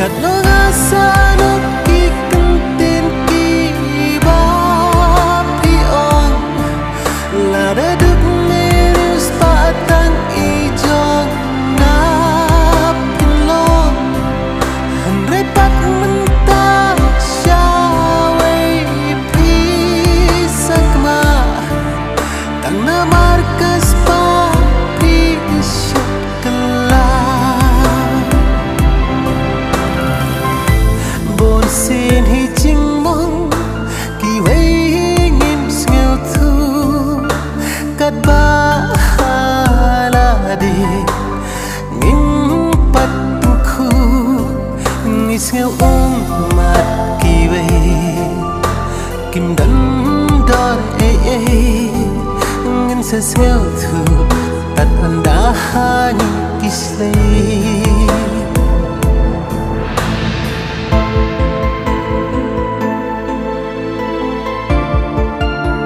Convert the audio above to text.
lo nga sa no ki kan tin ki ba pi on la da được nghe spa tang i jong na pin lo han re pat man ta sha wei pi sakma tang na markas pa pi shakla bon sin hi ching mong ki wei ngim ngeu thu kat ba la di ngim pat khu ngis ngeu mat ki wei kim dan dor ngin sa ngeu thu tat anda ha ni kislei